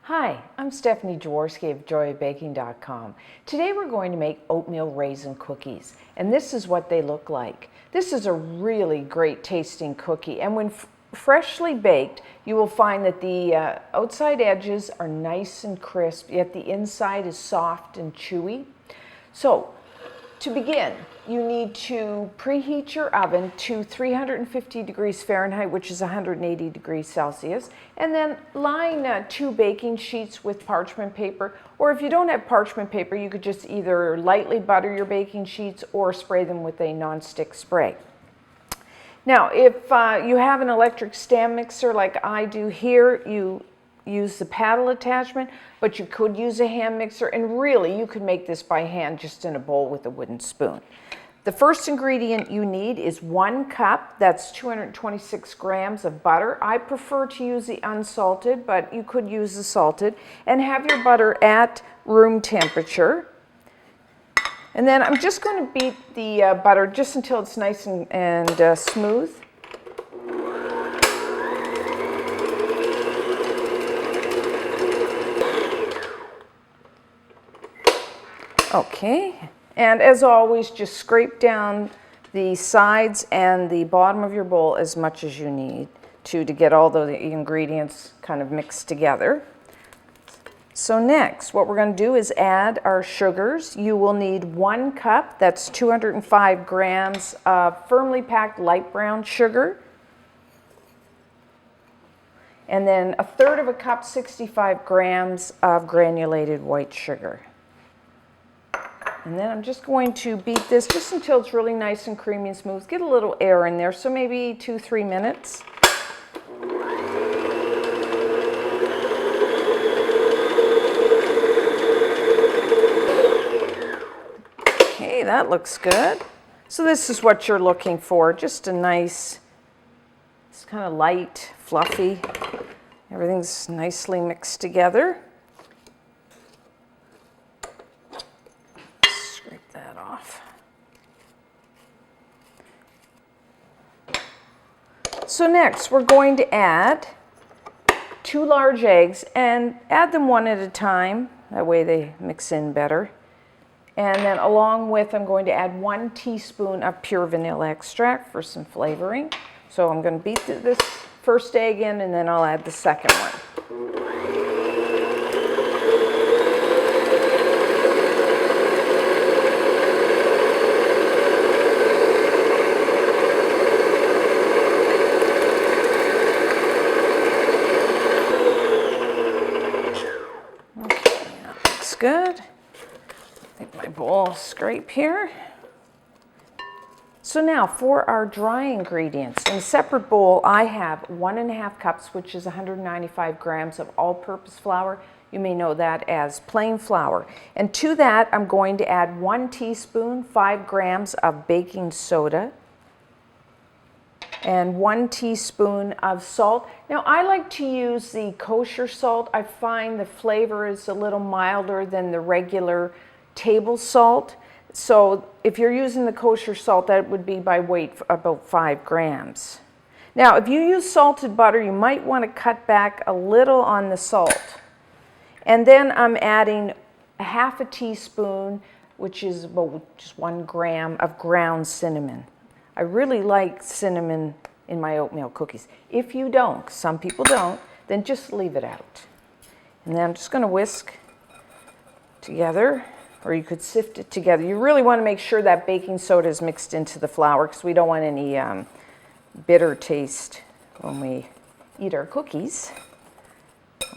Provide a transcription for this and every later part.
Hi, I'm Stephanie Jaworski of joyofbaking.com. Today we're going to make oatmeal raisin cookies, and this is what they look like. This is a really great tasting cookie, and when freshly baked, you will find that the outside edges are nice and crisp, yet the inside is soft and chewy. So, to begin, you need to preheat your oven to 350 degrees Fahrenheit, which is 180 degrees Celsius, and then line 2 baking sheets with parchment paper, or if you don't have parchment paper, you could just either lightly butter your baking sheets or spray them with a non-stick spray. Now, if you have an electric stand mixer like I do here, you use the paddle attachment, but you could use a hand mixer, and really you could make this by hand just in a bowl with a wooden spoon. The first ingredient you need is 1 cup, that's 226 grams of butter. I prefer to use the unsalted, but you could use the salted, and have your butter at room temperature. And then I'm just going to beat the butter just until it's nice and smooth. Okay, and as always, just scrape down the sides and the bottom of your bowl as much as you need to get all the ingredients kind of mixed together. So next, what we're going to do is add our sugars. You will need 1 cup, that's 205 grams of firmly packed light brown sugar. And then 1/3 of a cup, 65 grams of granulated white sugar. And then I'm just going to beat this just until it's really nice and creamy and smooth. Get a little air in there, so maybe 2-3 minutes. Okay, that looks good. So this is what you're looking for, just a nice, it's kind of light, fluffy. Everything's nicely mixed together. That off. So next we're going to add 2 large eggs, and add them one at a time, that way they mix in better. And then along with, I'm going to add 1 teaspoon of pure vanilla extract for some flavoring. So I'm going to beat this first egg in, and then I'll add the second one. Good. I think my bowl will scrape here. So now for our dry ingredients. In a separate bowl, I have 1½ cups, which is 195 grams of all-purpose flour. You may know that as plain flour. And to that, I'm going to add 1 teaspoon, 5 grams of baking soda, and 1 teaspoon of salt. Now, I like to use the kosher salt. I find the flavor is a little milder than the regular table salt. So if you're using the kosher salt, that would be by weight about 5 grams. Now, if you use salted butter, you might want to cut back a little on the salt. And then I'm adding 1/2 teaspoon, which is about just 1 gram of ground cinnamon. I really like cinnamon in my oatmeal cookies. If you don't, some people don't, then just leave it out. And then I'm just going to whisk together, or you could sift it together. You really want to make sure that baking soda is mixed into the flour, because we don't want any bitter taste when we eat our cookies.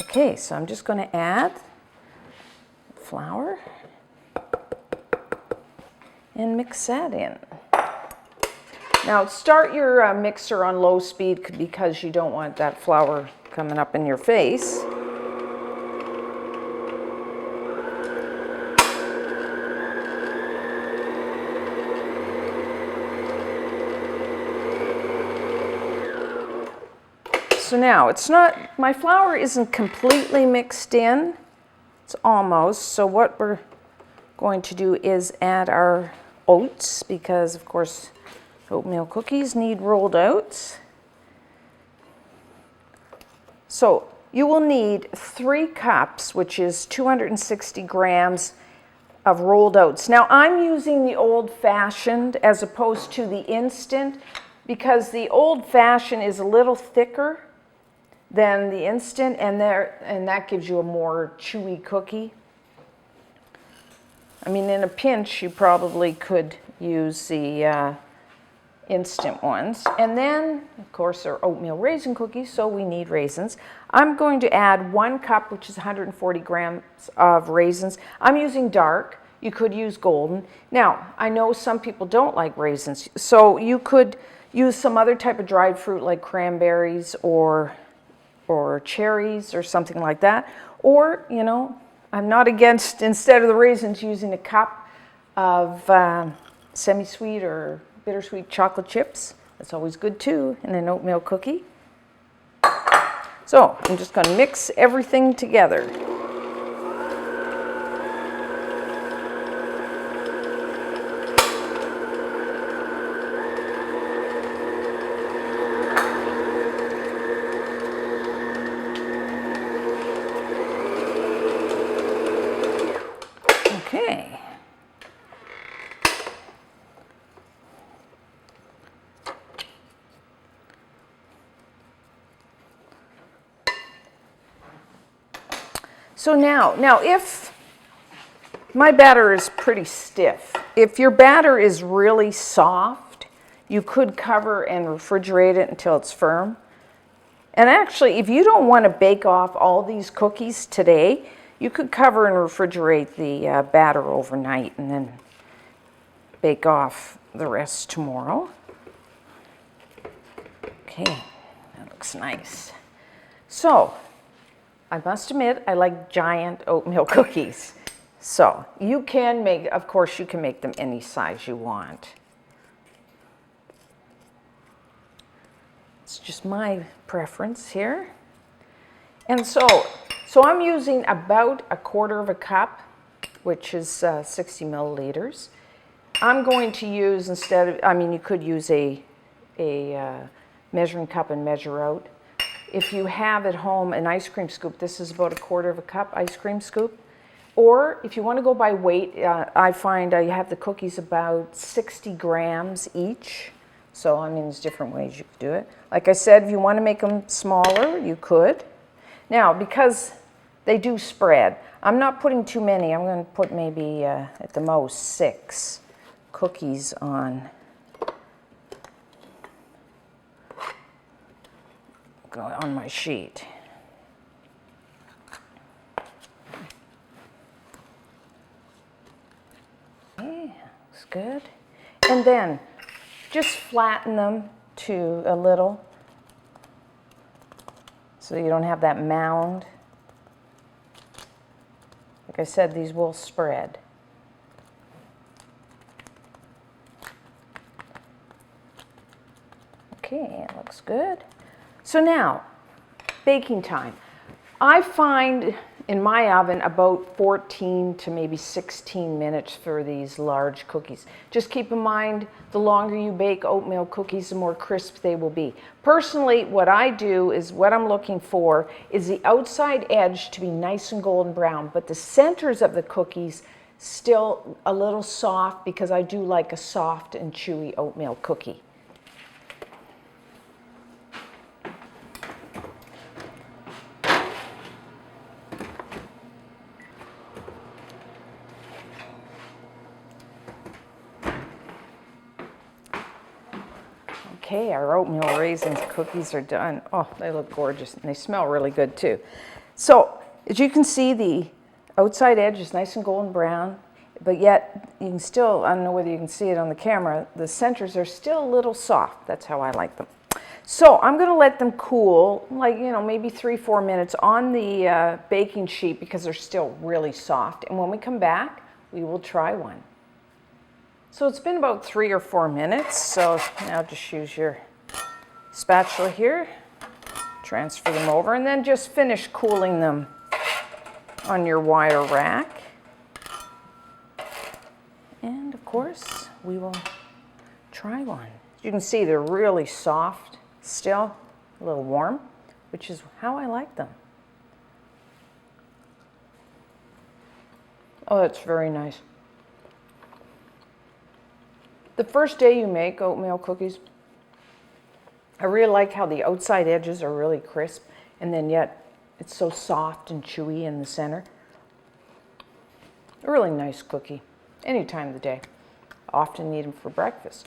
Okay, so I'm just going to add flour and mix that in. Now start your mixer on low speed, because you don't want that flour coming up in your face. So now it's not, my flour isn't completely mixed in, it's almost. So what we're going to do is add our oats, because of course Oatmeal cookies need rolled outs. So you will need 3 cups, which is 260 grams of rolled oats. Now I'm using the old-fashioned as opposed to the instant because the old-fashioned is a little thicker than the instant, and that gives you a more chewy cookie. I mean, in a pinch, you probably could use the instant ones. And then, of course, they're oatmeal raisin cookies, so we need raisins. I'm going to add 1 cup, which is 140 grams of raisins. I'm using dark. You could use golden. Now, I know some people don't like raisins, so you could use some other type of dried fruit like cranberries or cherries or something like that. Or, you know, I'm not against, instead of the raisins, using a cup of semi-sweet or bittersweet chocolate chips. That's always good too in an oatmeal cookie. So I'm just going to mix everything together. Okay. So now if my batter is pretty stiff, if your batter is really soft, you could cover and refrigerate it until it's firm. And actually, if you don't want to bake off all these cookies today, you could cover and refrigerate the batter overnight and then bake off the rest tomorrow. Okay, that looks nice. So, I must admit, I like giant oatmeal cookies. So, you can make, of course, you can make them any size you want. It's just my preference here. And so I'm using about 1/4 cup, which is 60 milliliters. I'm going to use, instead of, I mean, you could use a measuring cup and measure out. If you have at home an ice cream scoop, this is about 1/4 cup ice cream scoop. Or if you want to go by weight, I find I have the cookies about 60 grams each. So, I mean, there's different ways you could do it. Like I said, if you want to make them smaller, you could. Now, because they do spread, I'm not putting too many. I'm going to put maybe, at the most, 6 cookies on my sheet. Okay, looks good. And then just flatten them to a little so you don't have that mound. Like I said, these will spread. Okay, it looks good. So now, baking time. I find in my oven about 14 to maybe 16 minutes for these large cookies. Just keep in mind, the longer you bake oatmeal cookies, the more crisp they will be. Personally, what I do is, what I'm looking for is the outside edge to be nice and golden brown, but the centers of the cookies still a little soft, because I do like a soft and chewy oatmeal cookie. Okay, our oatmeal raisins cookies are done. Oh, they look gorgeous, and they smell really good too. So, as you can see, the outside edge is nice and golden brown, but yet you can still, I don't know whether you can see it on the camera, the centers are still a little soft. That's how I like them. So I'm going to let them cool, like, you know, maybe 3-4 minutes on the baking sheet, because they're still really soft. And when we come back, we will try one. So it's been about 3 or 4 minutes, so now just use your spatula here, transfer them over, and then just finish cooling them on your wire rack. And of course, we will try one. You can see they're really soft still, a little warm, which is how I like them. Oh, that's very nice. The first day you make oatmeal cookies, I really like how the outside edges are really crisp, and then yet it's so soft and chewy in the center. A really nice cookie, any time of the day. Often eat them for breakfast.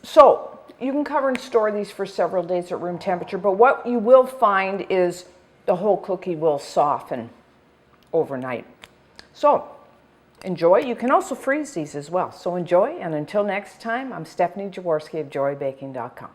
So you can cover and store these for several days at room temperature, but what you will find is the whole cookie will soften overnight. So enjoy. You can also freeze these as well. So enjoy, and until next time, I'm Stephanie Jaworski of joybaking.com.